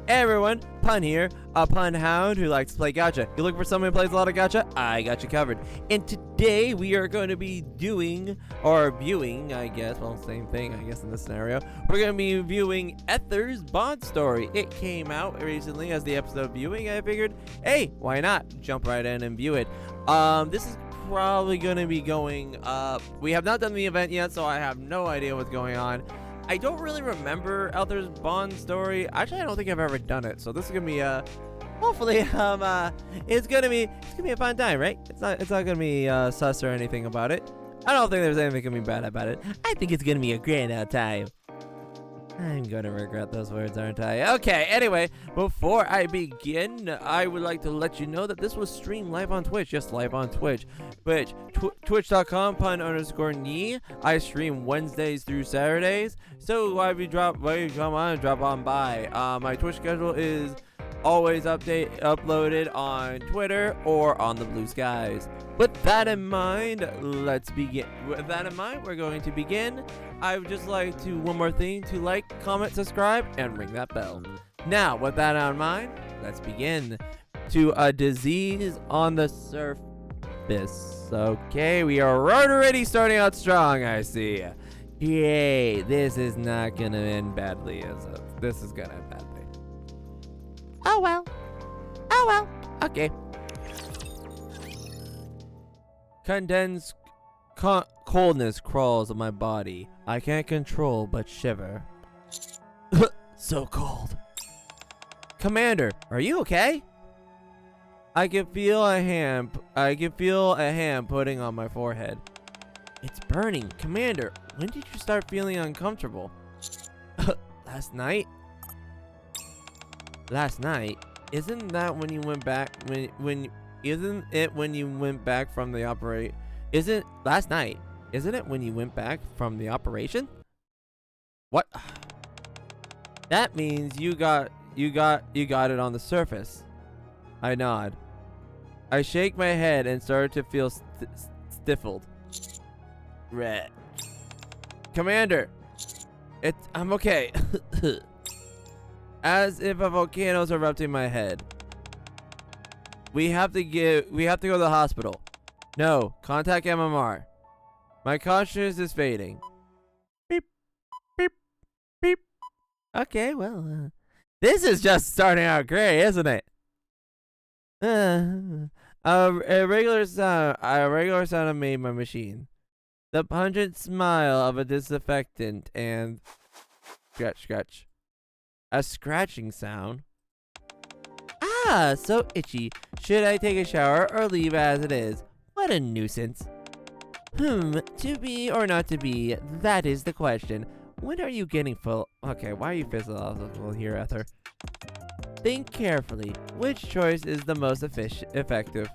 Hey everyone, Pun here, a pun hound who likes to play gacha. You looking for someone who plays a lot of gacha? I got you covered. And today we are going to be doing, or viewing, I guess, well, same thing, I guess, in this scenario. We're going to be viewing Ether's Bond story. It came out recently as the episode viewing. I figured, hey, why not jump right in and view it? This is probably going to be going up. We have not done the event yet, so I have no idea what's going on. I don't really remember Ether's Bond story. Actually, I don't think I've ever done it. So this is gonna be hopefully it's gonna be a fun time, right? It's not gonna be sus or anything about it. I don't think there's anything gonna be bad about it. I think it's gonna be a grand old time. I'm gonna regret those words, aren't I? Okay, anyway, before I begin, I would like to let you know that this was streamed live on Twitch. Yes, live on Twitch. Twitch.com/pun_NIKKE. I stream Wednesdays through Saturdays. So why come on, drop on by. My Twitch schedule is always uploaded on Twitter or on the Blue Skies. With that in mind, let's begin. With that in mind, we're going to begin. I would just like to, one more thing, to like, comment, subscribe, and ring that bell. Now, with that in mind, let's begin. To a disease on the surface. Okay, we are already starting out strong, I see. Yay, this is not gonna end badly, is it? This is gonna end badly. Oh well. Oh well. Okay. Condensed coldness crawls on my body. I can't control but shiver. So cold. Commander, are you okay? I can feel a hand putting on my forehead. It's burning. Commander, when did you start feeling uncomfortable? Last night? Last night? Isn't that when you went back isn't it when you went back from the operation? Isn't last night? Isn't it when you went back from the operation? What? That means you got it on the surface. I nod. I shake my head and start to feel stifled. Red. Commander, I'm okay. As if a volcano's erupting my head. We have to go to the hospital. No, contact MMR. My consciousness is fading. Beep, beep, beep. Okay, well, this is just starting out great, isn't it? A regular sound made my machine. The pungent smile of a disinfectant and scratch. A scratching sound. Ah, so itchy. Should I take a shower or leave as it is? What a nuisance. To be or not to be, that is the question. When are you getting full? Okay, why are you physiological here, Ether? Think carefully. Which choice is the most effective?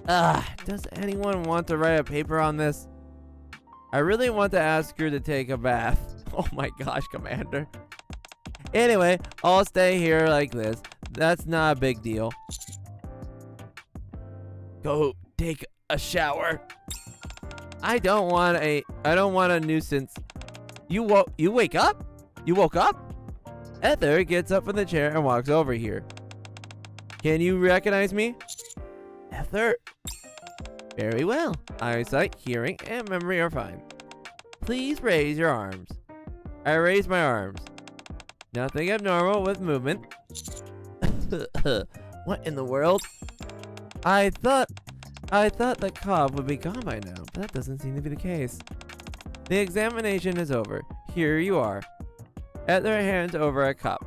Does anyone want to write a paper on this? I really want to ask her to take a bath. Oh my gosh, Commander. Anyway, I'll stay here like this. That's not a big deal. Go take a shower. I don't want a nuisance. You wake up? You woke up? Ether gets up from the chair and walks over here. Can you recognize me? Ether? Very well. Eyesight, hearing, and memory are fine. Please raise your arms. I raise my arms. Nothing abnormal with movement. What in the world? I thought the cough would be gone by now, but that doesn't seem to be the case. The examination is over. Here you are. Ether hands over a cup.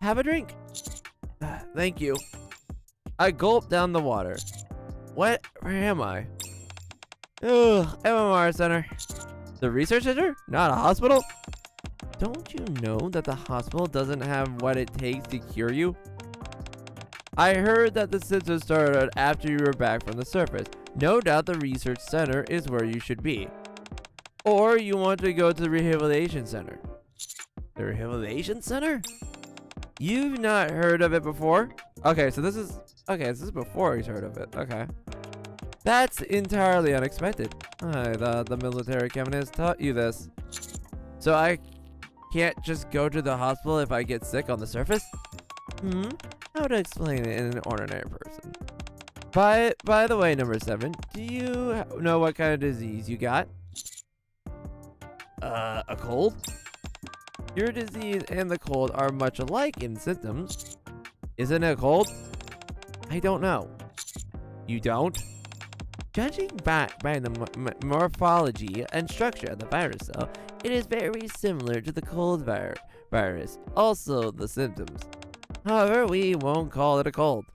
Have a drink. Thank you. I gulp down the water. Where am I? MMR Center. The research center? Not a hospital? Don't you know that the hospital doesn't have what it takes to cure you? I heard that the symptoms started after you were back from the surface. No doubt the research center is where you should be. Or you want to go to the rehabilitation center. The rehabilitation center? You've not heard of it before? Okay, so this is before he's heard of it. Okay. That's entirely unexpected. I thought the military cabinet has taught you this. So I can't just go to the hospital if I get sick on the surface? How to explain it in an ordinary person? By the way, number 7, do you know what kind of disease you got? A cold? Your disease and the cold are much alike in symptoms. Isn't it a cold? I don't know. You don't? Judging by the morphology and structure of the virus cell, it is very similar to the cold virus, also the symptoms. However, we won't call it a cold,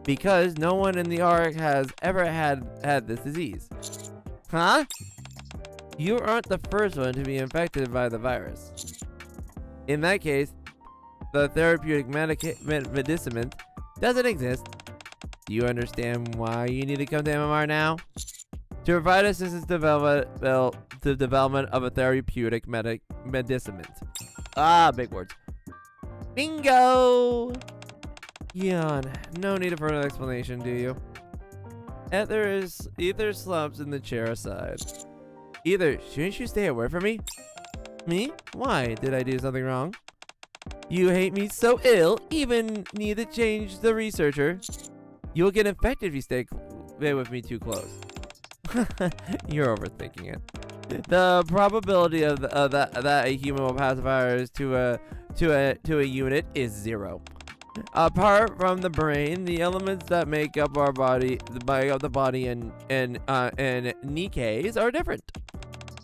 because no one in the Ark has ever had this disease. Huh? You aren't the first one to be infected by the virus. In that case, the therapeutic medicament doesn't exist. Do you understand why you need to come to MMR now? To provide assistance to the development of a therapeutic medicament. Ah, big words. Bingo! Yawn. No need for an explanation, do you? Ether slumps in the chair aside. Ether, shouldn't you stay away from me? Me? Why? Did I do something wrong? You hate me so ill, even need to change the researcher. You'll get infected if you stay with me too close. You're overthinking it. The probability of that a human will pass a virus to a unit is 0. Apart from the brain, the elements that make up our body, the body and NIKKEs are different.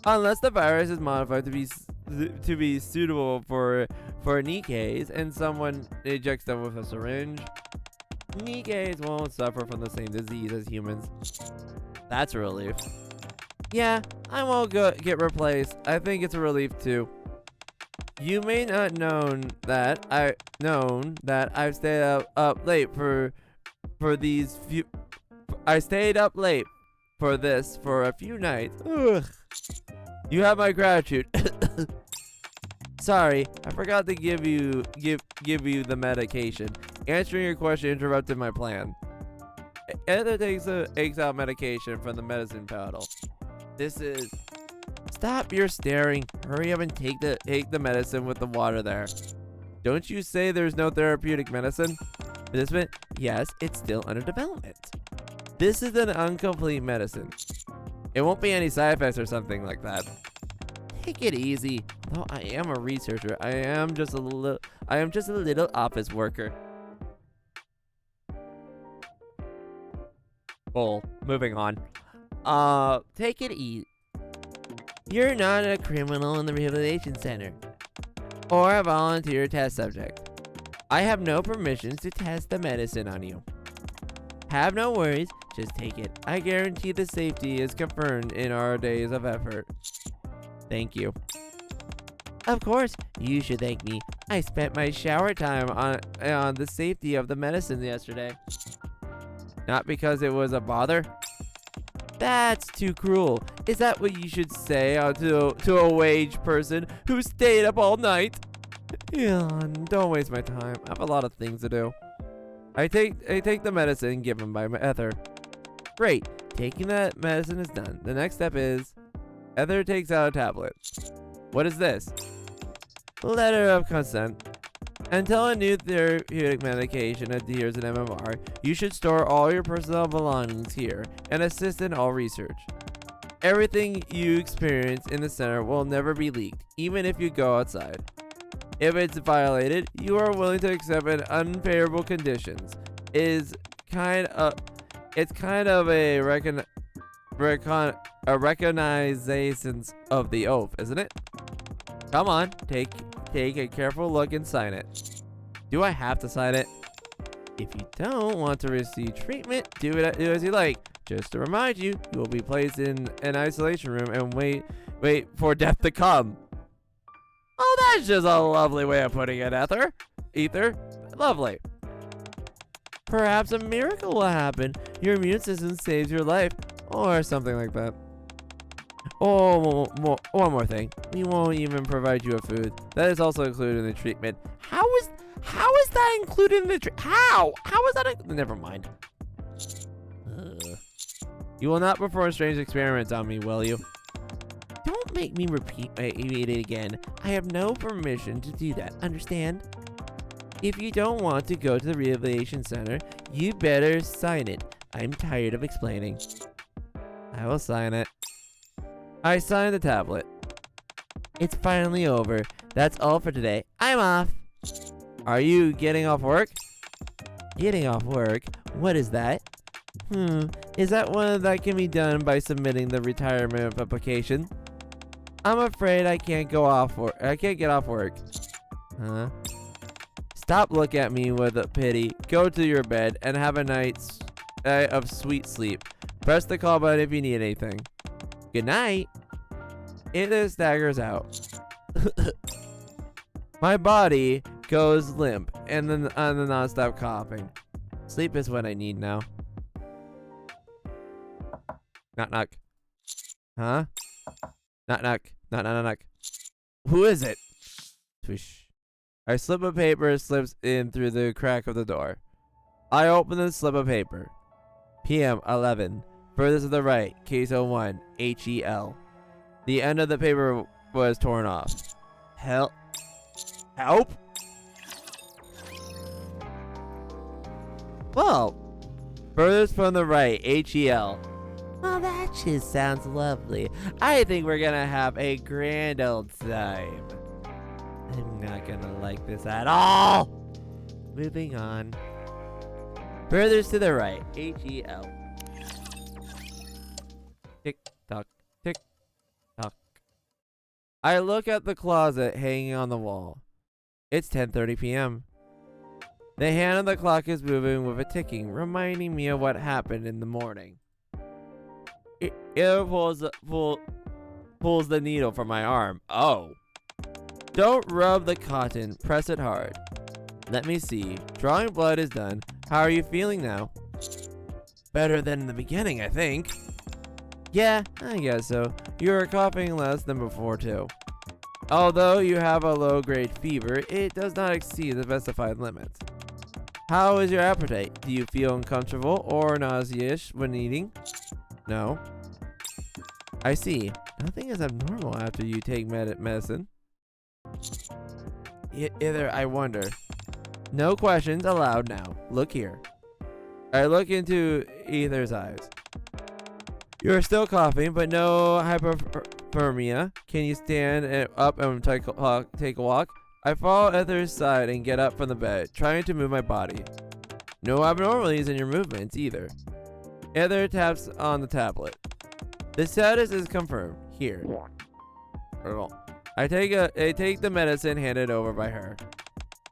Unless the virus is modified to be suitable for NIKKEs and someone injects them with a syringe, NIKKEs won't suffer from the same disease as humans. That's a relief. Yeah, I won't get replaced. I think it's a relief too. You may not known that I've stayed up late for these few. I stayed up late for this for a few nights. Ugh. You have my gratitude. Sorry, I forgot to give you the medication. Answering your question interrupted my plan. Heather takes out medication from the medicine bottle. This is. Stop your staring. Hurry up and take the medicine with the water there. Don't you say there's no therapeutic medicine? Yes, it's still under development. This is an incomplete medicine. It won't be any side effects or something like that. Take it easy. Though I am a researcher, I am just a little office worker. Bull. Moving on. Take it easy. You're not a criminal in the rehabilitation center, or a volunteer test subject. I have no permissions to test the medicine on you. Have no worries, just take it. I guarantee the safety is confirmed in our days of effort. Thank you. Of course, you should thank me. I spent my shower time on the safety of the medicine yesterday. Not because it was a bother? That's too cruel. Is that what you should say to a wage person who stayed up all night? Yeah, don't waste my time. I have a lot of things to do. I take the medicine given by Ether. Great. Taking that medicine is done. The next step is Ether takes out a tablet. What is this? Letter of consent. Until a new therapeutic medication adheres in MMR, you should store all your personal belongings here and assist in all research. Everything you experience in the center will never be leaked, even if you go outside. If it's violated, you are willing to accept an unfavorable conditions. It's kind of a recognition of the oath, isn't it? Come on, take a careful look and sign it. Do I have to sign it? If you don't want to receive treatment, do as you like. Just to remind you, you will be placed in an isolation room and wait for death to come. Oh, that's just a lovely way of putting it, Ether. Lovely. Perhaps a miracle will happen. Your immune system saves your life, or something like that. Oh, one more thing. We won't even provide you with food. That is also included in the treatment. How is that included in the How is that? Never mind. You will not perform strange experiments on me, will you? Don't make me repeat it again. I have no permission to do that, understand? If you don't want to go to the Rehabilitation Center, you better sign it. I'm tired of explaining. I will sign it. I signed the tablet. It's finally over. That's all for today. I'm off. Are you getting off work? Getting off work? What is that? Is that one that can be done by submitting the retirement application? I'm afraid I can't go off work. I can't get off work. Huh? Stop looking at me with a pity. Go to your bed and have a night of sweet sleep. Press the call button if you need anything. Good night. It staggers out. My body goes limp and then on the non-stop coughing. Sleep is what I need now. Knock knock. Huh? Knock knock. Knock knock knock. Who is it? Swish. A slip of paper slips in through the crack of the door. I open the slip of paper. PM 11. Furthest to the right. Case 01. HEL. The end of the paper was torn off. Help. Help? Well, furthest from the right. HEL. Well, that just sounds lovely. I think we're gonna have a grand old time. I'm not gonna like this at all. Moving on. Furthest to the right. HEL. Tick tock. Tick tock. I look at the closet hanging on the wall. It's 10:30 p.m. The hand on the clock is moving with a ticking, reminding me of what happened in the morning. It pulls the needle from my arm. Oh. Don't rub the cotton. Press it hard. Let me see. Drawing blood is done. How are you feeling now? Better than in the beginning, I think. Yeah, I guess so. You are coughing less than before, too. Although you have a low-grade fever, it does not exceed the specified limits. How is your appetite? Do you feel uncomfortable or nauseous when eating? No. I see. Nothing is abnormal after you take medicine. Either I wonder. No questions allowed now. Look here. I look into Ether's eyes. You're still coughing, but no hypothermia. Can you stand up and take a walk? I follow Ether's side and get up from the bed, trying to move my body. No abnormalities in your movements either. Ether taps on the tablet. The status is confirmed. Here. I take the medicine handed over by her.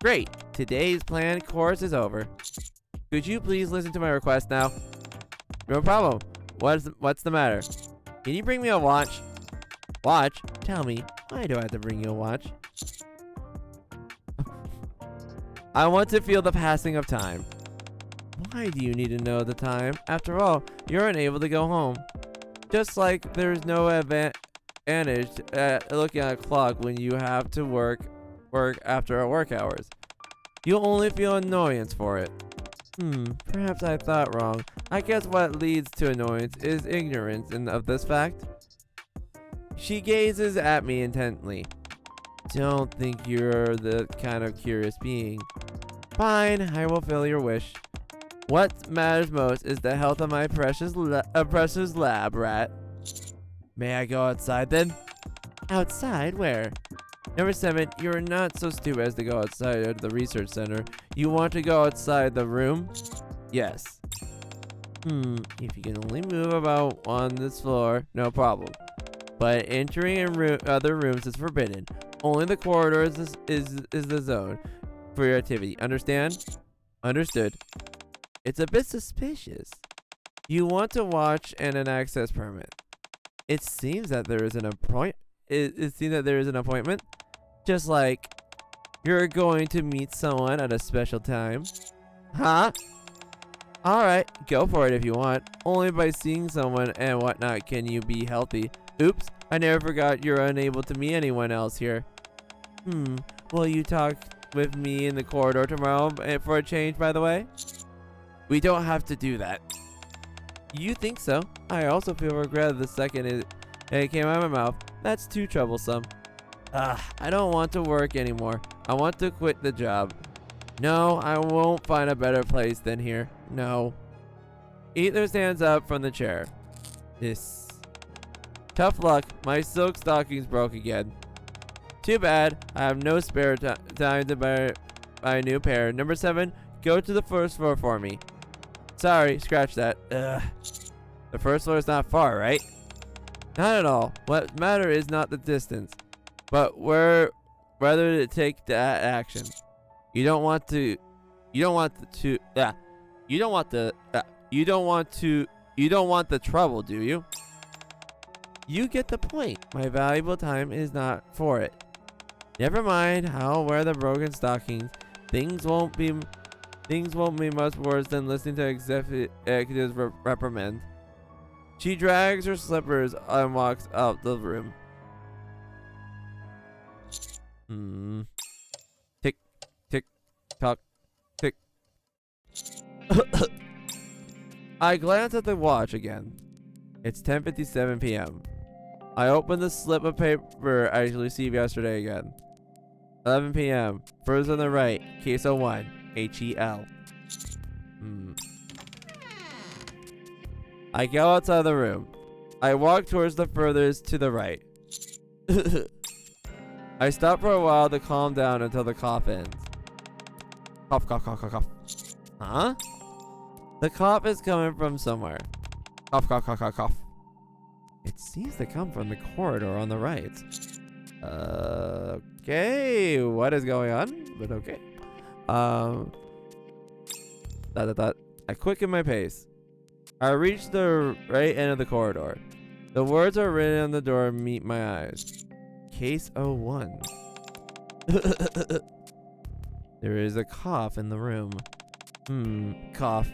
Great. Today's planned course is over. Could you please listen to my request now? No problem. What's the matter? Can you bring me a watch? Watch? Tell me, why do I have to bring you a watch? I want to feel the passing of time. Why do you need to know the time? After all, you're unable to go home. Just like there's no advantage looking at a clock when you have to work after our work hours. You'll only feel annoyance for it. Perhaps I thought wrong. I guess what leads to annoyance is ignorance of this fact. She gazes at me intently. Don't think you're the kind of curious being. Fine, I will fill your wish. What matters most is the health of my precious lab rat. May I go outside then? Outside? Where? Number 7, you're not so stupid as to go outside of the research center. You want to go outside the room? Yes. If you can only move about on this floor, no problem. But entering in other rooms is forbidden. Only the corridor is the zone for your activity. Understand? Understood. It's a bit suspicious. You want to watch and an access permit. It seems that there is an appointment. It seems that there is an appointment. Just like you're going to meet someone at a special time. Huh? Alright, go for it if you want. Only by seeing someone and whatnot can you be healthy. Oops, I never forgot you're unable to meet anyone else here. Will you talk with me in the corridor tomorrow for a change, by the way? We don't have to do that. You think so? I also feel regret the second it came out of my mouth. That's too troublesome. I don't want to work anymore. I want to quit the job. No, I won't find a better place than here. No. Ether stands up from the chair. This. Tough luck. My silk stockings broke again. Too bad. I have no spare time to buy a new pair. Number 7, go to the first floor for me. Sorry, scratch that. Ugh. The first floor is not far, right? Not at all. What matters is not the distance, but whether to take that action. You don't want the trouble, do you? You get the point. My valuable time is not for it. Never mind. I'll wear the broken stockings. Things won't be much worse than listening to executives reprimand. She drags her slippers and walks out the room. Tick, tick, tock, tick. I glance at the watch again. It's 10:57 p.m. I open the slip of paper I received yesterday again. 11 p.m. First on the right, case 01, HEL. I go outside the room. I walk towards the furthest to the right. I stop for a while to calm down until the cough ends. Cough, cough, cough, cough, cough. Huh? The cough is coming from somewhere. Cough, cough, cough, cough, cough. It seems to come from the corridor on the right. Okay, what is going on? But okay. I quicken my pace. I reach the right end of the corridor. The words are written on the door meet my eyes. Case 01. There is a cough in the room. Cough.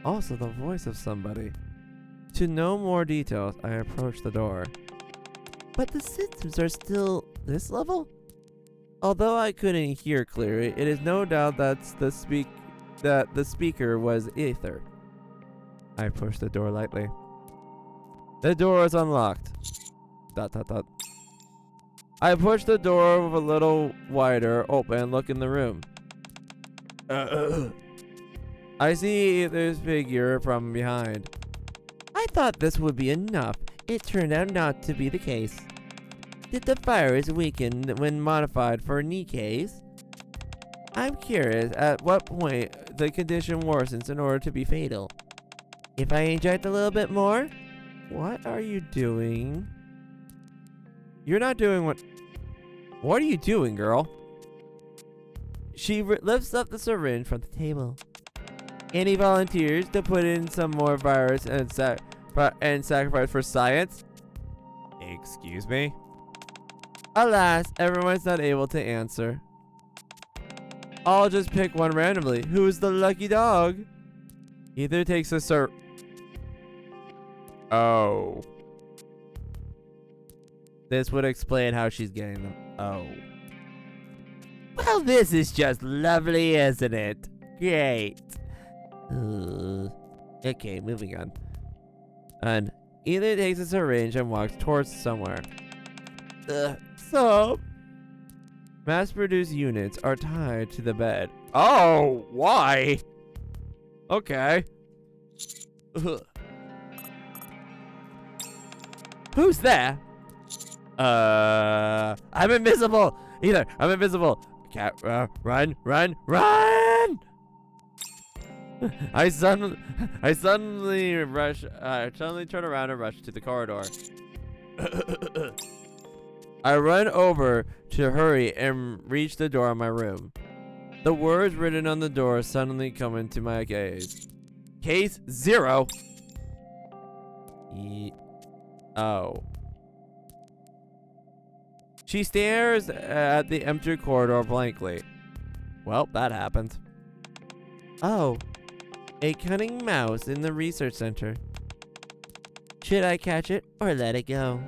Also the voice of somebody. To know more details, I approach the door. But the symptoms are still this level? Although I couldn't hear clearly, it is no doubt that the speaker was Ether. I push the door lightly. The door is unlocked. ... I push the door a little wider open and look in the room. I see Ether's figure from behind. I thought this would be enough. It turned out not to be the case. Did the virus weaken when modified for NIKKEs? I'm curious at what point the condition worsens in order to be fatal. If I inject a little bit more? What are you doing? You're not doing what... What are you doing, girl? She lifts up the syringe from the table. Any volunteers to put in some more virus and sacrifice for science? Excuse me? Alas, everyone's not able to answer. I'll just pick one randomly. Who's the lucky dog? Either takes a Oh. This would explain how she's getting them. Oh. Well, this is just lovely, isn't it? Great. Okay, moving on. And either takes a syringe and walks towards somewhere. So, mass-produced units are tied to the bed. Oh, why? Okay. Who's there? I'm invisible. I'm invisible. Cat, run, run, run! I suddenly turn around and rush to the corridor. I run over to hurry and reach the door of my room. The words written on the door suddenly come into my gaze. Case 0. Oh. She stares at the empty corridor blankly. Well, that happened. Oh. A cunning mouse in the research center. Should I catch it or let it go?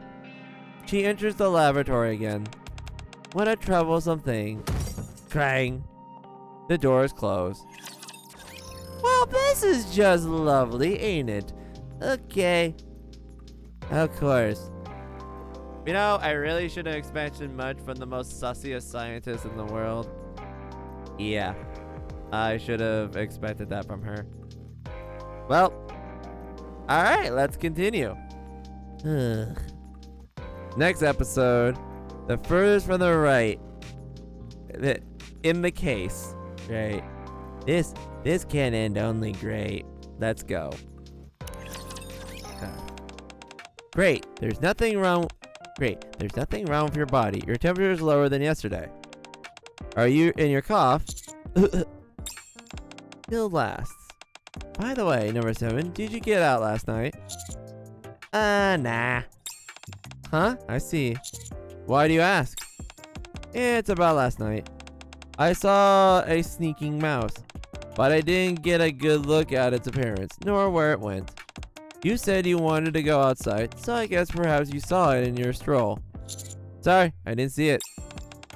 She enters the laboratory again. What a troublesome thing. Clang. The door is closed. Well, this is just lovely, ain't it? Okay. Of course. You know, I really shouldn't have expected much from the most sussiest scientist in the world. Yeah, I should have expected that from her. Well, alright, let's continue. Next episode, the furthest from the right. In the case, right? This can end only great. Let's go. Great. There's nothing wrong with your body. Your temperature is lower than yesterday. Are you in your cough? Still lasts. By the way, number 7, did you get out last night? Nah. Huh? I see. Why do you ask? It's about last night. I saw a sneaking mouse, but I didn't get a good look at its appearance, nor where it went. You said you wanted to go outside, so I guess perhaps you saw it in your stroll. Sorry, I didn't see it.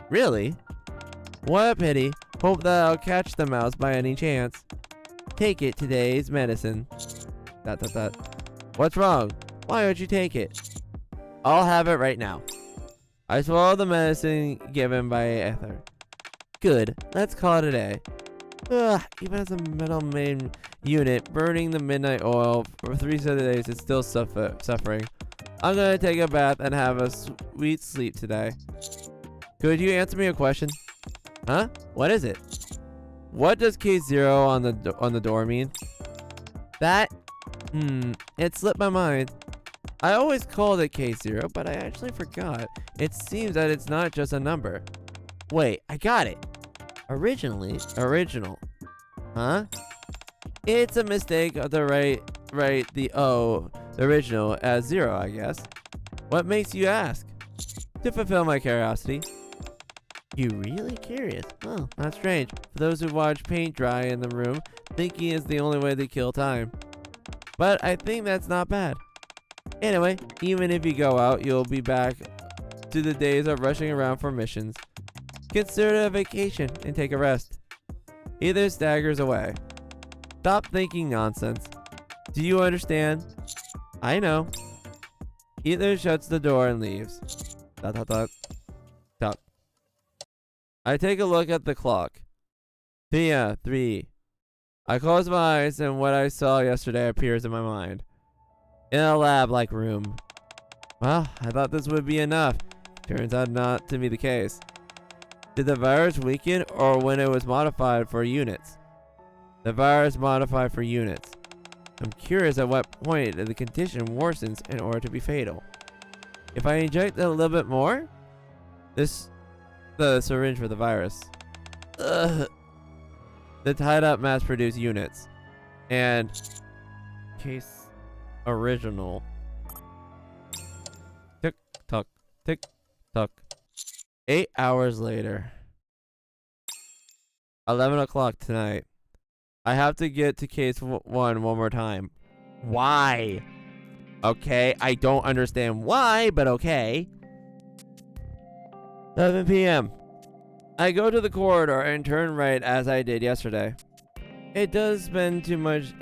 Really? What a pity. Hope that I'll catch the mouse by any chance. Take it, today's medicine. ... What's wrong? Why don't you take it? I'll have it right now. I swallowed the medicine given by Ether. Good. Let's call it a day. Ugh, even as a metal main unit, burning the midnight oil for 3 days is still suffering. I'm gonna take a bath and have a sweet sleep today. Could you answer me a question? Huh? What is it? What does K0 on the door mean? That? It slipped my mind. I always called it K0, but I actually forgot. It seems that it's not just a number. Wait, I got it. Original. Huh? It's a mistake of the write the O, the original, as 0, I guess. What makes you ask? To fulfill my curiosity. You really curious? Oh, that's strange. For those who watch paint dry in the room, thinking is the only way to kill time. But I think that's not bad. Anyway, even if you go out, you'll be back to the days of rushing around for missions. Consider it a vacation and take a rest. Either staggers away. Stop thinking nonsense. Do you understand? I know. Either shuts the door and leaves. ... I take a look at the clock. 3. I close my eyes and what I saw yesterday appears in my mind. In a lab-like room. Well, I thought this would be enough. Turns out not to be the case. Did the virus weaken or when it was modified for units? The virus modified for units. I'm curious at what point the condition worsens in order to be fatal. If I inject a little bit more? The syringe for the virus. Ugh. The tied up mass-produced units. And case original. Tick tock, tick tock. 8 hours later. 11 o'clock tonight. I have to get to case 1 more time. Why? Okay, I don't understand why, but okay. 7 p.m. I go to the corridor and turn right as I did yesterday. It does spend too much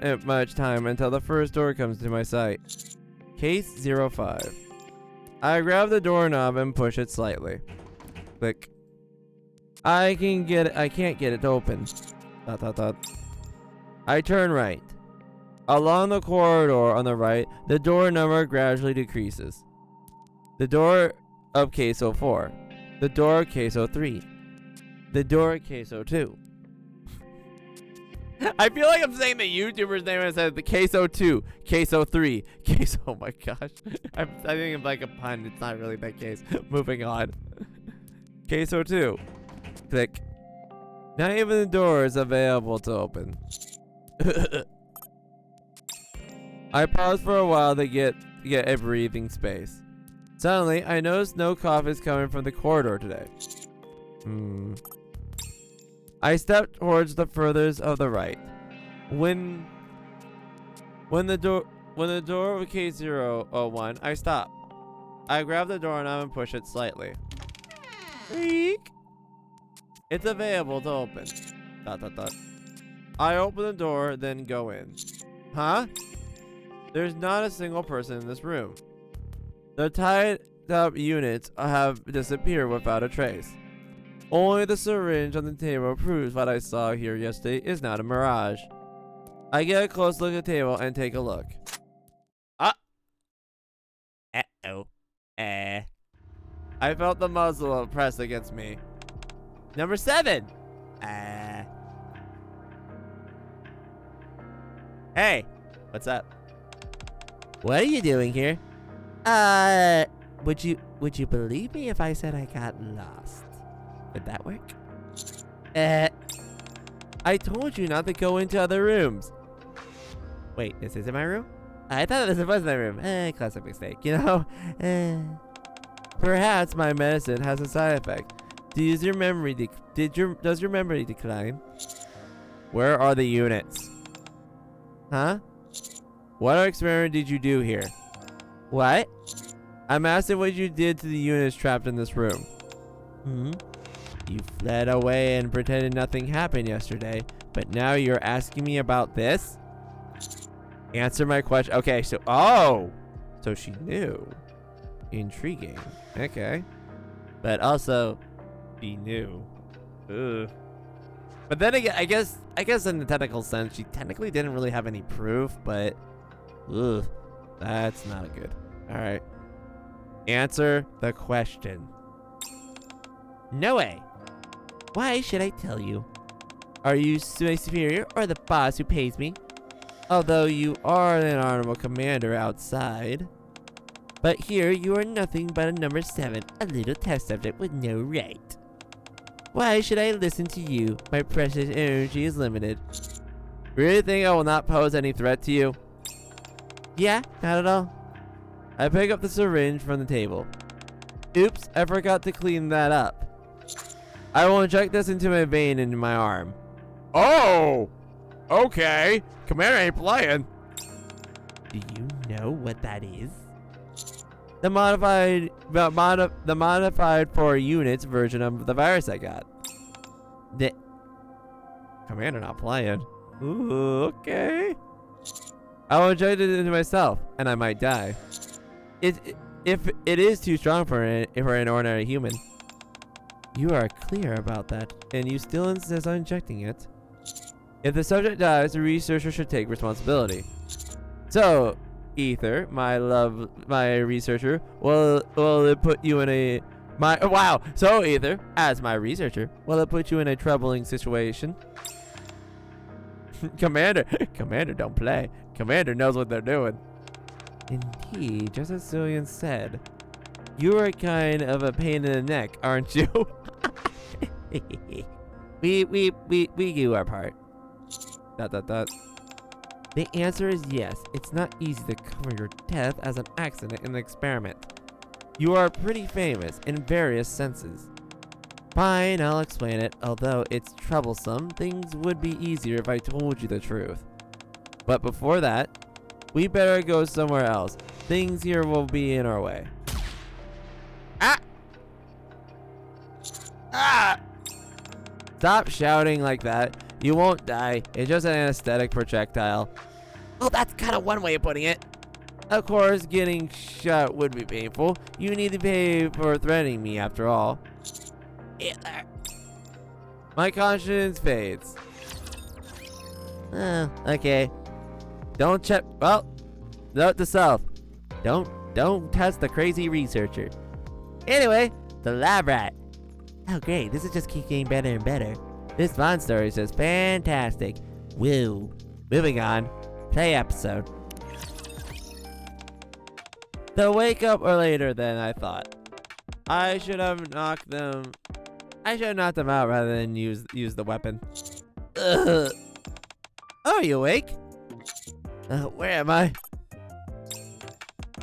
time until the first door comes to my sight. Case 05. I grab the doorknob and push it slightly. Click. I can't get it to open. ... I turn right. Along the corridor on the right, the door number gradually decreases. The door of case 04. The door of case 03. The door of case 02. I feel like I'm saying the YouTuber's name and I said the case 02, case 03, case. Oh my gosh. I think it's like a pun. It's not really that case. Moving on. Case 02. Click. Not even the door is available to open. I pause for a while to get a breathing space. Suddenly, I notice no cough is coming from the corridor today. I step towards the furthest of the right. When the door of case 001, I stop. I grab the doorknob and push it slightly. Eek. It's available to open. ... I open the door, then go in. Huh? There's not a single person in this room. The top units have disappeared without a trace. Only the syringe on the table proves what I saw here yesterday is not a mirage. I get a close look at the table and take a look. Uh-oh. I felt the muzzle press against me. Number 7. Hey, what's up? What are you doing here? Would you believe me if I said I got lost? Did that work? I told you not to go into other rooms. Wait, this isn't my room? I thought this was my room. Classic mistake, you know? Perhaps my medicine has a side effect. Does your memory decline? Where are the units? Huh? What experiment did you do here? What? I'm asking what you did to the units trapped in this room. You fled away and pretended nothing happened yesterday, but now you're asking me about this? Answer my question. Okay, so so she knew. Intriguing. Okay. But also, she knew. Ugh. But then again, I guess in the technical sense, she technically didn't really have any proof, but ugh, that's not good. All right. Answer the question. No way. Why should I tell you? Are you my superior or the boss who pays me? Although you are an honorable commander outside. But here you are nothing but a number 7, a little test subject with no right. Why should I listen to you? My precious energy is limited. Really think I will not pose any threat to you? Yeah, not at all. I pick up the syringe from the table. Oops, I forgot to clean that up. I will inject this into my vein into my arm. Oh! Okay. Commander ain't playing. Do you know what that is? The modified for units version of the virus I got. The Commander not playing. Ooh, okay. I will inject it into myself, and I might die. If it is too strong for an ordinary human. You are clear about that, and you still insist on injecting it. If the subject dies, the researcher should take responsibility. So, Ether, my researcher, will it put you in a So Ether, as my researcher, will it put you in a troubling situation? Commander don't play. Commander knows what they're doing. Indeed, just as Cillian said. You are kind of a pain in the neck, aren't you? we do our part. ... The answer is yes. It's not easy to cover your death as an accident in the experiment. You are pretty famous in various senses. Fine, I'll explain it. Although it's troublesome, things would be easier if I told you the truth. But before that, we better go somewhere else. Things here will be in our way. Stop shouting like that. You won't die. It's just an anesthetic projectile. Well, that's kind of one way of putting it. Of course, getting shot would be painful. You need to pay for threatening me after all. My conscience fades. Okay. Don't check. Well, note to self. Don't test the crazy researcher. Anyway, the lab rat. Oh great, this is just keep getting better and better. This Vaughn story is just fantastic. Woo. Moving on. Play episode. They'll wake up or later than I thought. I should have knocked them out rather than use the weapon. Ugh. Oh, you awake? Where am I?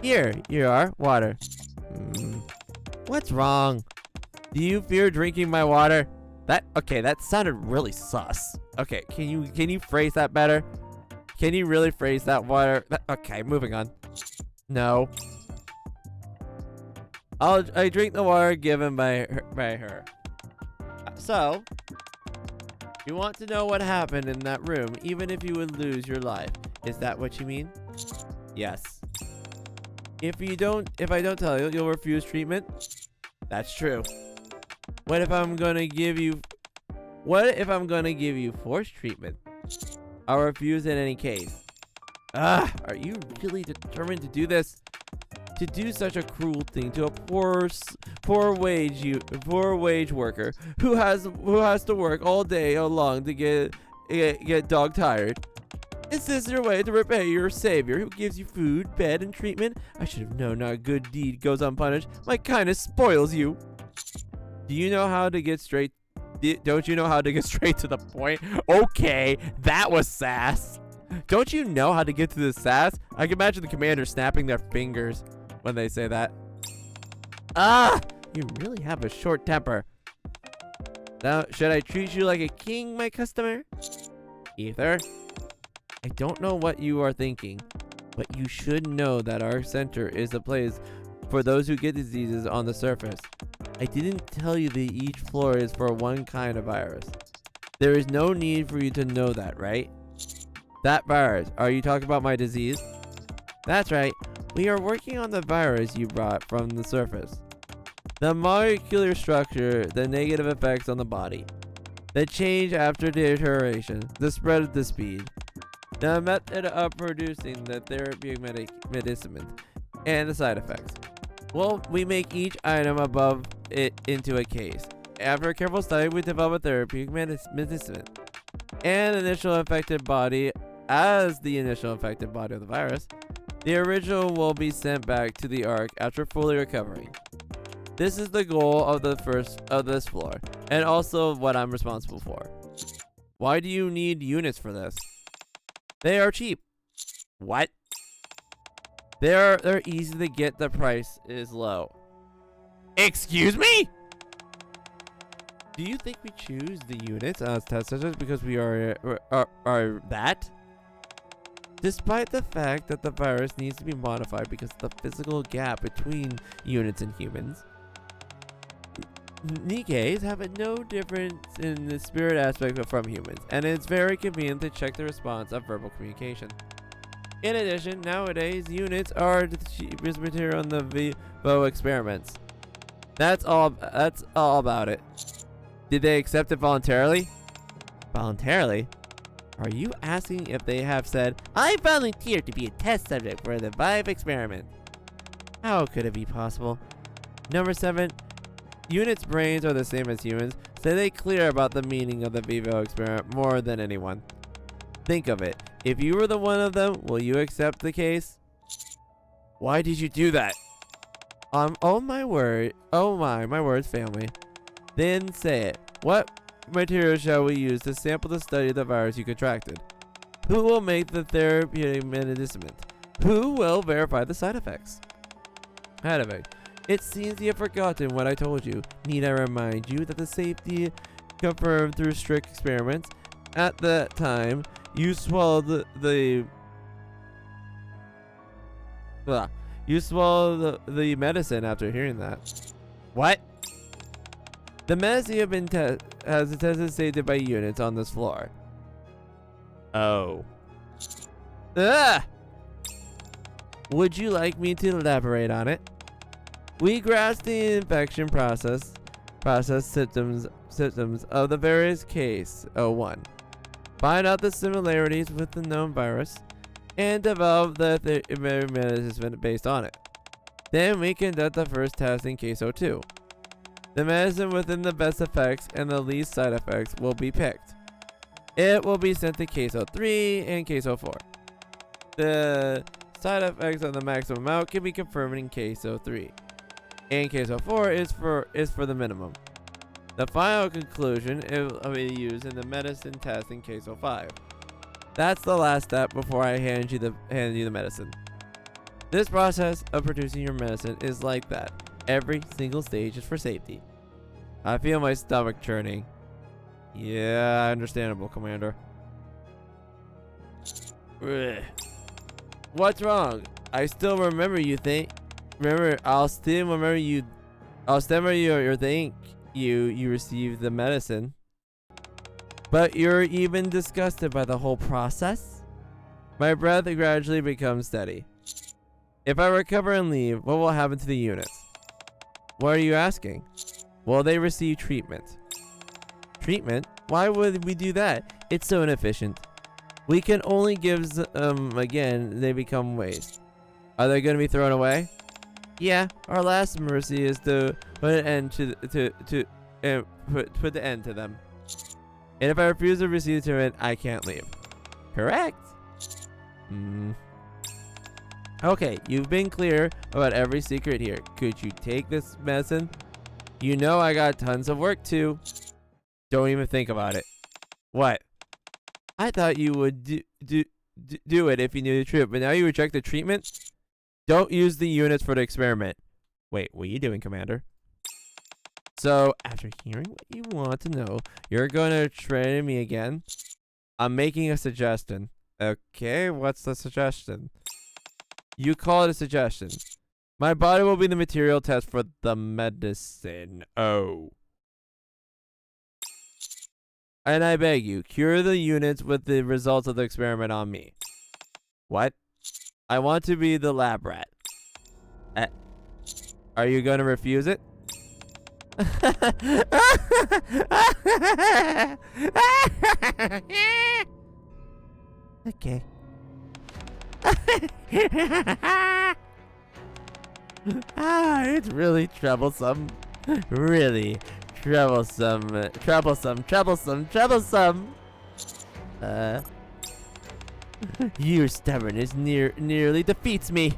Here you are. Water. What's wrong? Do you fear drinking my water? That sounded really sus. Okay, can you phrase that better? Can you really phrase that water? Okay, moving on. No. I drink the water given by her. So, you want to know what happened in that room, even if you would lose your life. Is that what you mean? Yes. If I don't tell you, you'll refuse treatment? That's true. What if I'm gonna give you forced treatment? I'll refuse in any case. Ah, are you really determined to do this? To do such a cruel thing to a poor wage worker who has to work all day long to get dog tired? Is this your way to repay your savior who gives you food, bed, and treatment? I should have known not a good deed goes unpunished. My kindness spoils you. Don't you know how to get straight to the point? Okay, that was sass. Don't you know how to get to the sass? I can imagine the commander snapping their fingers when they say that. Ah, you really have a short temper. Now, should I treat you like a king, my customer? Ether, I don't know what you are thinking, but you should know that our center is a place for those who get diseases on the surface. I didn't tell you that each floor is for one kind of virus. There is no need for you to know that, right? That virus, are you talking about my disease? That's right. We are working on the virus you brought from the surface. The molecular structure, the negative effects on the body, the change after deterioration, the spread of the speed, the method of producing the therapeutic medicament, and the side effects. Well, we make each item above it into a case. After a careful study, we develop a therapeutic medicament and initial infected body as the initial infected body of the virus. The original will be sent back to the Ark after fully recovering. This is the goal of this floor, and also what I'm responsible for. Why do you need units for this? They are cheap. What? They're easy to get. The price is low. Excuse me? Do you think we choose the units as test subjects because we are that? Despite the fact that the virus needs to be modified because of the physical gap between units and humans, NIKKEs have no difference in the spirit aspect from humans, and it's very convenient to check the response of verbal communication. In addition, nowadays, units are the cheapest material in the vivo experiments. That's all about it. Did they accept it voluntarily? Voluntarily? Are you asking if they have said, I volunteer to be a test subject for the Vive experiment? How could it be possible? Number 7. Units' brains are the same as humans, so they clear about the meaning of the Vivo experiment more than anyone. Think of it. If you were the one of them, will you accept the case? Why did you do that? Oh my word. Oh my words, family. Then say it. What material shall we use to sample the study of the virus you contracted? Who will make the therapeutic medicament? Who will verify the side effects? Side effect. It seems you have forgotten what I told you. Need I remind you that the safety confirmed through strict experiments? At the time, you swallowed the medicine after hearing that. What? The medicine have been has tested safety by units on this floor. Oh. Ah! Would you like me to elaborate on it? We grasp the infection process symptoms of the various case 01. Find out the similarities with the known virus and develop the medicine based on it. Then we conduct the first test in case 02. The medicine within the best effects and the least side effects will be picked. It will be sent to case 03 and case 04. The side effects of the maximum amount can be confirmed in case 03. And case 04 is for the minimum. The final conclusion will be used in the medicine test in case 05. That's the last step before I hand you the medicine. This process of producing your medicine is like that. Every single stage is for safety. I feel my stomach churning. Yeah, understandable, Commander. Ugh. What's wrong? I still remember you think. I'll still remember you think you received the medicine. But you're even disgusted by the whole process? My breath gradually becomes steady. If I recover and leave, what will happen to the units? What are you asking? Will they receive treatment? Treatment? Why would we do that? It's so inefficient. We can only give again, they become waste. Are they going to be thrown away? Yeah, our last mercy is to put an end put the end to them. And if I refuse to receive the treatment, I can't leave. Correct. Okay, you've been clear about every secret here. Could you take this medicine? You know I got tons of work too. Don't even think about it. What? I thought you would do it if you knew the truth, but now you reject the treatment? Don't use the units for the experiment. Wait, what are you doing, Commander? So, after hearing what you want to know, you're going to train me again? I'm making a suggestion. Okay, what's the suggestion? You call it a suggestion. My body will be the material test for the medicine. Oh. And I beg you, cure the units with the results of the experiment on me. What? I want to be the lab rat. Are you going to refuse it? Okay. It's really troublesome. Really troublesome. Troublesome. Your stubbornness nearly defeats me.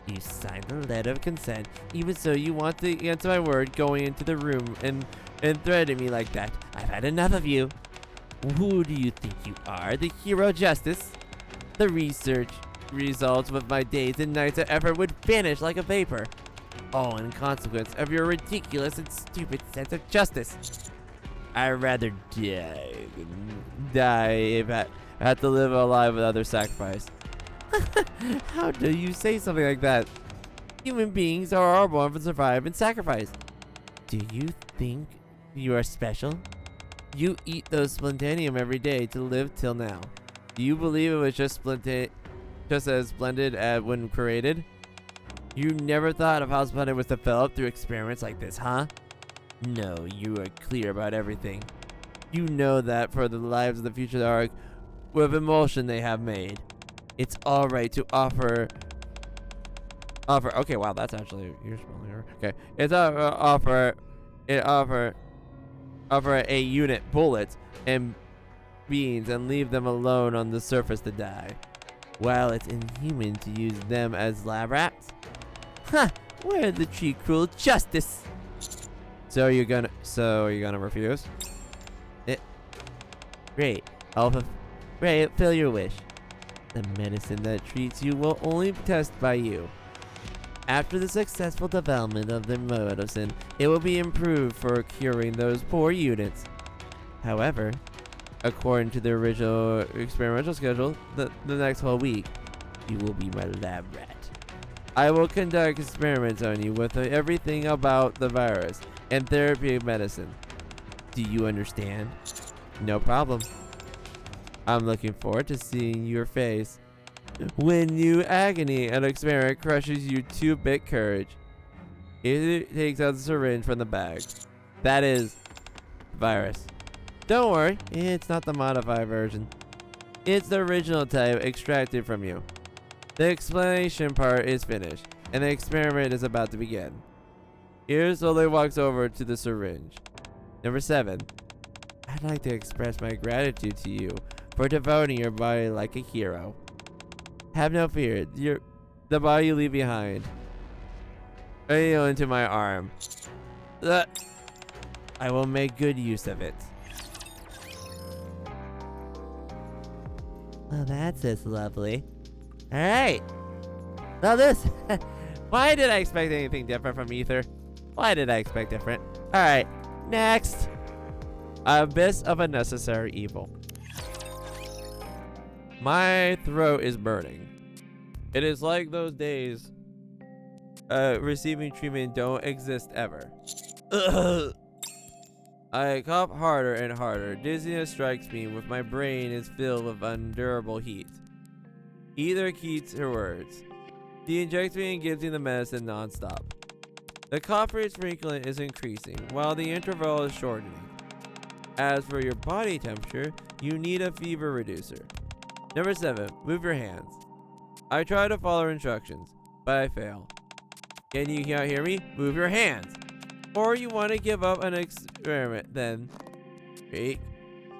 You signed the letter of consent. Even so, you want to answer my word going into the room and threaten me like that. I've had enough of you. Who do you think you are? The hero of justice? The research results of my days and nights of effort would vanish like a vapor. All in consequence of your ridiculous and stupid sense of justice. I'd rather die if I had to live a life without their sacrifice. How do you say something like that? Human beings are born to survive and sacrifice. Do you think you are special? You eat those splendanium every day to live till now. Do you believe it was just as splendid as when created? You never thought of how splendid was developed through experiments like this, huh? No, you are clear about everything. You know that for the lives of the future arc, with emulsion they have made. It's alright to offer. Okay, wow, that's actually you're spelling error. Okay, it's offer a unit bullets and beans and leave them alone on the surface to die. While it's inhuman to use them as lab rats. Huh? Where's the true cruel justice? So you're gonna refuse? Great. Great, fill your wish. The medicine that treats you will only be tested by you. After the successful development of the medicine, it will be improved for curing those poor units. However, according to the original experimental schedule, the next whole week, you will be my lab rat. I will conduct experiments on you with everything about the virus and therapeutic medicine. Do you understand? No problem. I'm looking forward to seeing your face when new agony and experiment crushes your 2-bit courage. It takes out the syringe from the bag. That is virus. Don't worry, it's not the modified version. It's the original type extracted from you. The explanation part is finished, and the experiment is about to begin. Here slowly walks over to the syringe. Number 7. I'd like to express my gratitude to you for devoting your body like a hero. Have no fear, the body you leave behind. Into my arm. I will make good use of it. Well, that's just lovely. Alright. Now this... Why did I expect anything different from Ether? Why did I expect different? Alright, next. Abyss of Unnecessary Evil. My throat is burning. It is like those days receiving treatment don't exist ever. Ugh. I cough harder and harder. Dizziness strikes me with my brain is filled with unendurable heat. Either keeps her words. He injects me and gives me the medicine non-stop. The cough rate's frequent is increasing, while the interval is shortening. As for your body temperature, you need a fever reducer. Number 7, move your hands. I try to follow instructions, but I fail. Can you not hear me? Move your hands. Or you want to give up an experiment, then speak.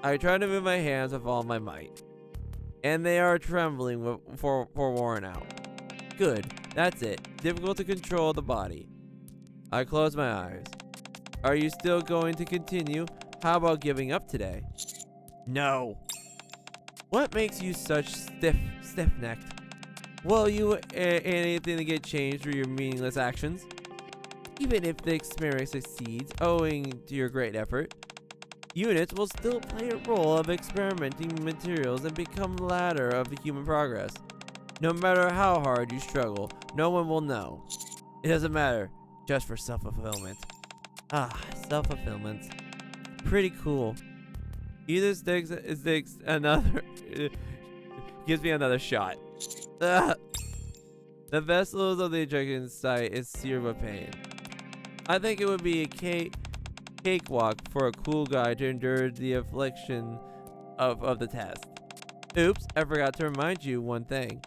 I try to move my hands with all my might, and they are trembling for worn out. Good, that's it. Difficult to control the body. I close my eyes. Are you still going to continue? How about giving up today? No. What makes you such stiff-necked? Will you anything to get changed through your meaningless actions? Even if the experiment succeeds, owing to your great effort, units will still play a role of experimenting materials and become the ladder of the human progress. No matter how hard you struggle, no one will know. It doesn't matter, just for self-fulfillment. Ah, self-fulfillment. Pretty cool. Either sticks another gives me another shot. The vessels of the injection site is seared with pain. I think it would be a cakewalk for a cool guy to endure the affliction of the test. Oops, I forgot to remind you one thing.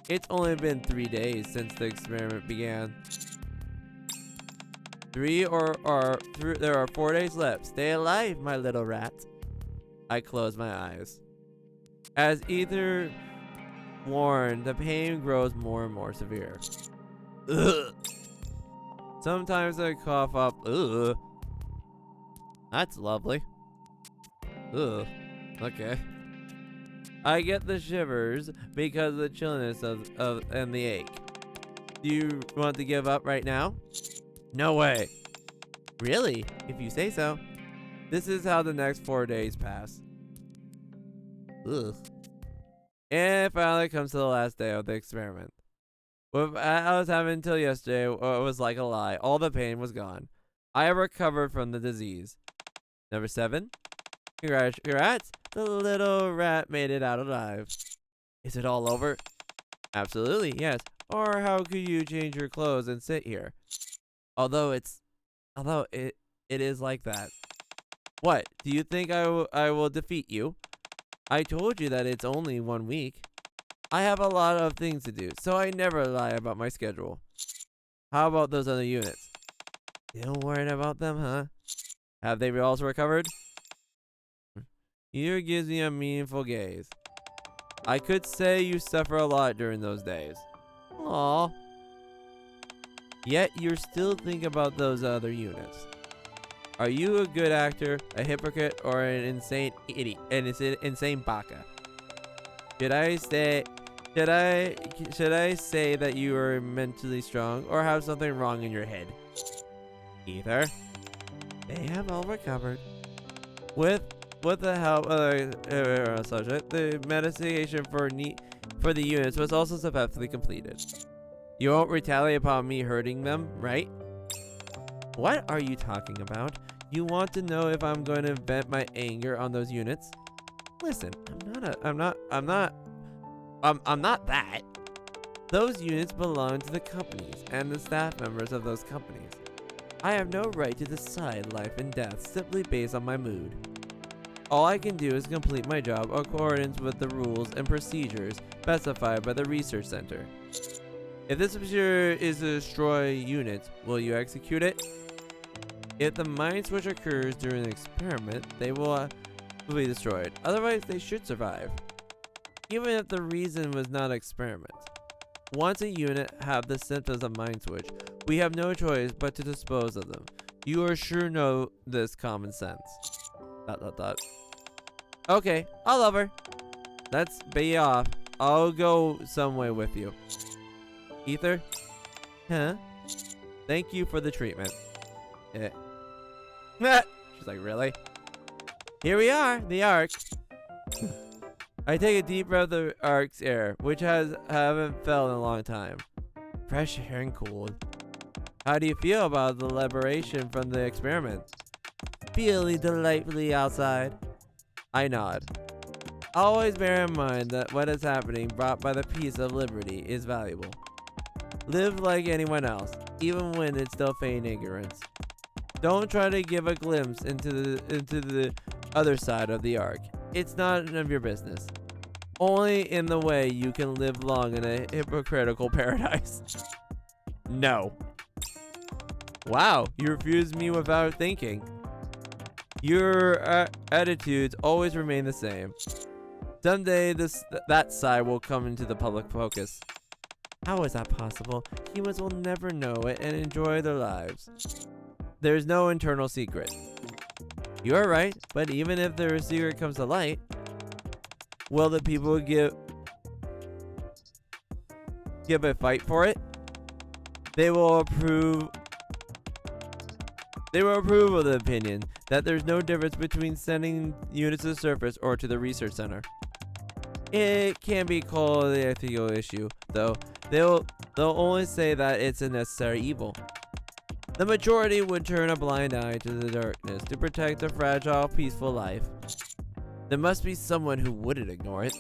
It's only been 3 days since the experiment began. There are 4 days left. Stay alive, my little rat. I close my eyes. As Ether warned, the pain grows more and more severe. Ugh. Sometimes I cough up. Ugh. That's lovely. Ugh. Okay. I get the shivers because of the chilliness and the ache. Do you want to give up right now? No way. Really? If you say so. This is how the next 4 days pass. Ugh. And it finally comes to the last day of the experiment. What I was having until yesterday was like a lie. All the pain was gone. I have recovered from the disease. Number 7. Congrats. The little rat made it out alive. Is it all over? Absolutely, yes. Or how could you change your clothes and sit here? Although it is like that. What? Do you think I will defeat you? I told you that it's only 1 week. I have a lot of things to do, so I never lie about my schedule. How about those other units? Still worried about them, huh? Have they also recovered? Either gives me a meaningful gaze. I could say you suffer a lot during those days. Aww. Yet you still think about those other units. Are you a good actor, a hypocrite, or an insane idiot? An insane baka? Should I say that you are mentally strong or have something wrong in your head? Either. They have all recovered. With the help of the subject, the medication for the units was also successfully completed. You won't retaliate upon me hurting them, right? What are you talking about? You want to know if I'm going to vent my anger on those units? Listen, I'm not that. Those units belong to the companies and the staff members of those companies. I have no right to decide life and death simply based on my mood. All I can do is complete my job in accordance with the rules and procedures specified by the research center. If this procedure is to destroy units, will you execute it? If the mind switch occurs during the experiment, they will be destroyed. Otherwise, they should survive. Even if the reason was not experiment. Once a unit have the symptoms of mind switch, we have no choice but to dispose of them. You are sure know this common sense. ... Okay, I'll love her. Let's be off. I'll go some way with you. Ether? Huh? Thank you for the treatment. She's like, really? Here we are, the Ark. I take a deep breath of the Ark's air, which haven't felt in a long time. Fresh air and cool. How do you feel about the liberation from the experiment? Feeling delightfully outside. I nod. Always bear in mind that what is happening brought by the peace of liberty is valuable. Live like anyone else, even when it's still feigned ignorance. Don't try to give a glimpse into the other side of the arc. It's none of your business. Only in the way you can live long in a hypocritical paradise. No. Wow, you refuse me without thinking. Your attitudes always remain the same. Someday that side will come into the public focus. How is that possible? Humans will never know it and enjoy their lives. There's no internal secret. You're right, but even if their secret comes to light, will the people give a fight for it? They will approve of the opinion that there's no difference between sending units to the surface or to the research center. It can be called the ethical issue, though. They'll only say that it's a necessary evil. The majority would turn a blind eye to the darkness to protect a fragile, peaceful life. There must be someone who wouldn't ignore it.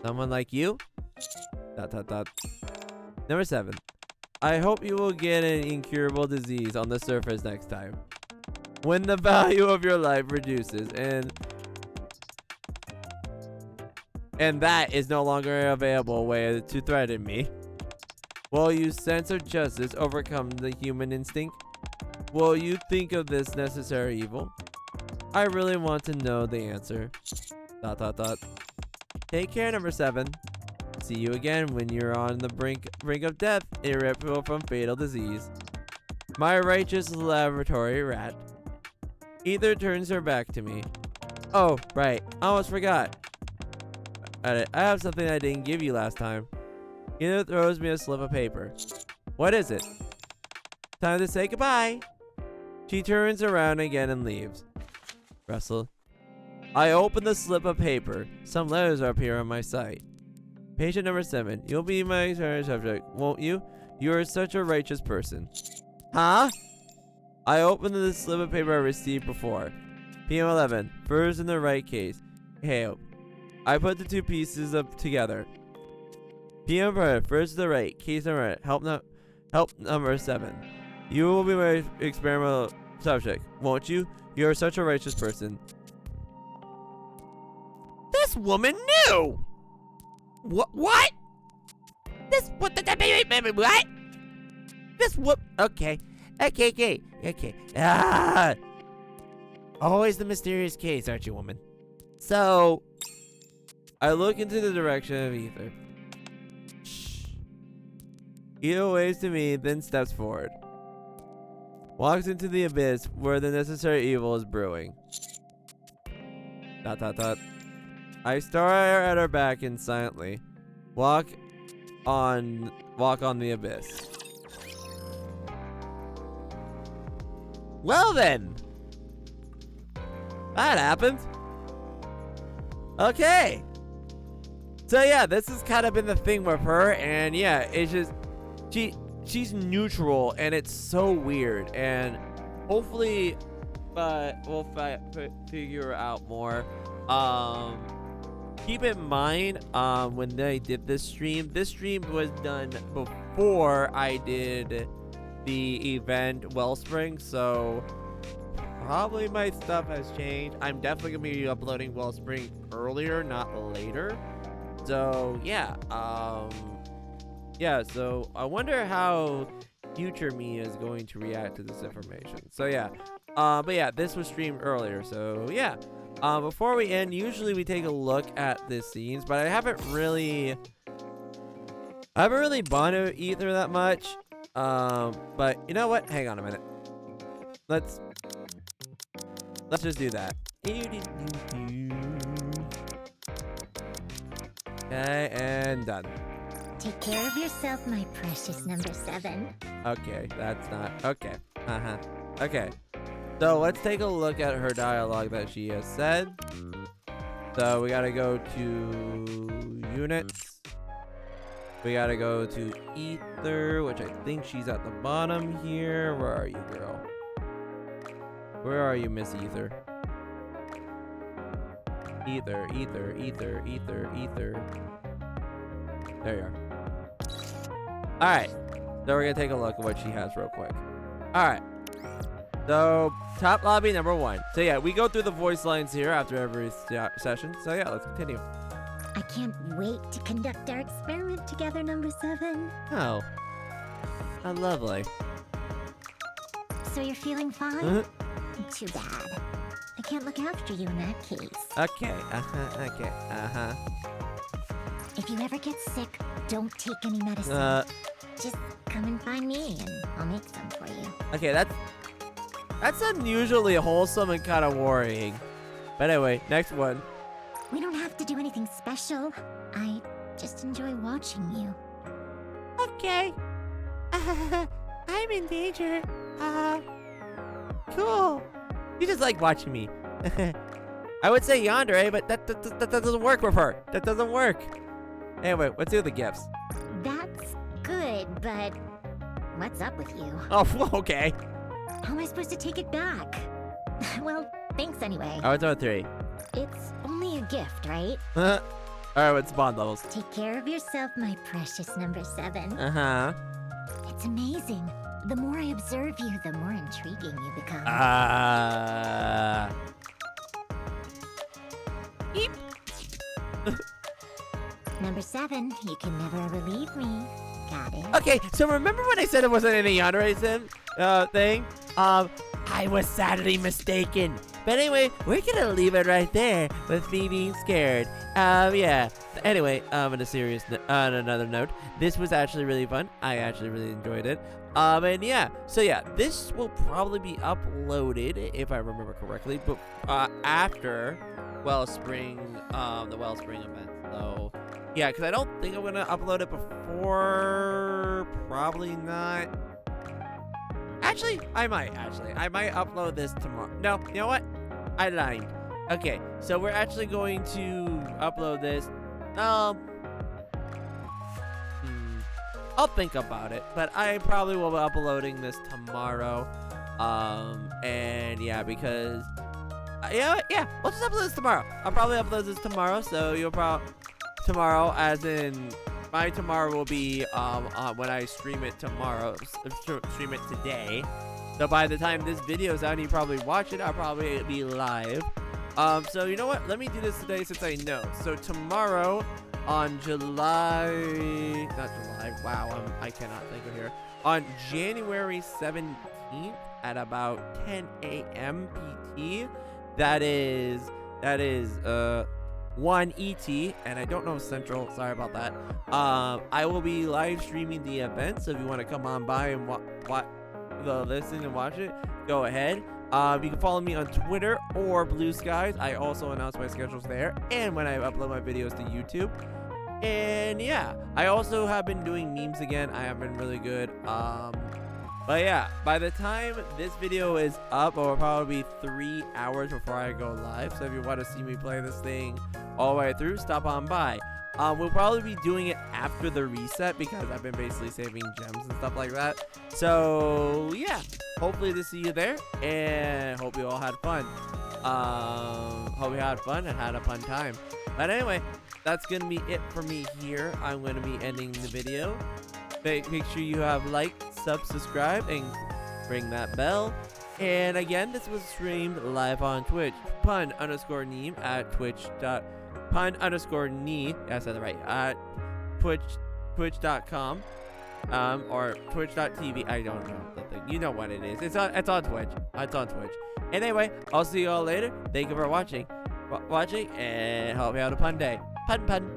Someone like you? ... Number 7. I hope you will get an incurable disease on the surface next time. When the value of your life reduces and that is no longer an available way to threaten me. Will your sense of justice overcome the human instinct? Will you think of this necessary evil? I really want to know the answer. ... Take care, number 7. See you again when you're on the brink of death, irreparable from fatal disease. My righteous laboratory rat. Ether turns her back to me. Oh, right. I almost forgot. I have something I didn't give you last time. Ether throws me a slip of paper. What is it? Time to say goodbye. She turns around again and leaves. Russell. I open the slip of paper. Some letters appear on my sight. Patient number 7. You'll be my subject, won't you? You are such a righteous person. Huh? I open the slip of paper I received before. PM 11. First in the right case. Hail. I put the two pieces up together. PM first to the right. Case number 8. Help number 7. You will be my experimental subject, won't you? You are such a righteous person. This woman knew! What? This what? This what? Okay. Ah! Always the mysterious case, aren't you, woman? So, I look into the direction of Ether. Shh. Ether waves to me, then steps forward. Walks into the abyss where the necessary evil is brewing. ... I stare at her back and silently walk on the abyss. Well then, that happened. Okay. So yeah, this has kind of been the thing with her, and yeah, it's just she's neutral, and it's so weird, and hopefully, but we'll figure out more. Keep in mind, when they did this stream was done before I did the event Wellspring, so probably my stuff has changed. I'm definitely gonna be uploading Wellspring earlier, not later. So yeah, so I wonder how future me is going to react to this information. So yeah, but yeah, this was streamed earlier, so yeah. Before we end, usually we take a look at the scenes, but I haven't really bonded with Ether that much. But you know what? Hang on a minute. Let's just do that. Okay, and done. Take care of yourself, my precious number 7. Okay, that's not okay. Okay. So let's take a look at her dialogue that she has said. So we gotta go to units. We gotta go to Ether, which I think she's at the bottom here. Where are you, girl? Where are you, Miss Ether? Ether. There you are. All right. So we're gonna take a look at what she has real quick. All right. So top lobby number 1. So yeah, we go through the voice lines here after every session. So yeah, let's continue. I can't wait to conduct our experiment together, number 7. Oh. How lovely. So you're feeling fine? Too bad. I can't look after you in that case. Okay. Okay. If you ever get sick, don't take any medicine. Just come and find me and I'll make some for you. Okay, that's unusually wholesome and kind of worrying. But anyway, next one. We don't have to do anything special. I just enjoy watching you. Okay. I'm in danger. Cool. You just like watching me. I would say yandere, but that doesn't work with her. That doesn't work. Anyway, let's do the gifts. That's good, but what's up with you? Oh, okay. How am I supposed to take it back? Well, thanks anyway. I would throw 3. It's only a gift, right? All right, what's bond levels? Take care of yourself, my precious number 7. It's amazing. The more I observe you, the more intriguing you become. Eep. Number 7, you can never relieve me. Got it? Okay, so remember when I said it wasn't any yandere thing? I was sadly mistaken. But anyway, we're gonna leave it right there with me being scared. Yeah. Anyway, on another note, this was actually really fun. I actually really enjoyed it. And yeah, so yeah, this will probably be uploaded, if I remember correctly, but after Wellspring, the Wellspring event. So yeah, because I don't think I'm gonna upload it before. Probably not. Actually, I might upload this tomorrow. No, you know what? I lied. Okay, so we're actually going to upload this. I'll think about it, but I probably will be uploading this tomorrow. And yeah, because yeah, we'll just upload this tomorrow. I'll probably upload this tomorrow, so you'll probably tomorrow, as in my tomorrow will be when I stream it tomorrow. Stream it today. So by the time this video is out, you probably watch it. I'll probably be live. So you know what? Let me do this today since I know. So tomorrow on not July. Wow, I cannot think of here. On January 17th at about 10 a.m. PT. That is 1 ET, and I don't know Central. Sorry about that. I will be live streaming the event, so if you want to come on by and listen and watch it, go ahead. You can follow me on Twitter or Blue Skies. I also announce my schedules there, and when I upload my videos to YouTube. And yeah, I also have been doing memes again. I have been really good. But yeah, by the time this video is up, it will probably be 3 hours before I go live. So if you want to see me play this thing all the way through, stop on by. We'll probably be doing it after the reset because I've been basically saving gems and stuff like that. So yeah, hopefully to see you there, and hope you all had fun. Hope you had fun and had a fun time. But anyway, that's gonna be it for me here. I'm gonna be ending the video. Make sure you have liked, subscribe, and ring that bell. And again, this was streamed live on Twitch. Pun_Neem at Pun_Nee. Yeah, I said that right. At Twitch.com. Or Twitch.tv. I don't know the thing. You know what it is. It's on Twitch. It's on Twitch. Anyway, I'll see you all later. Thank you for watching, and hope you have a fun day. Pun.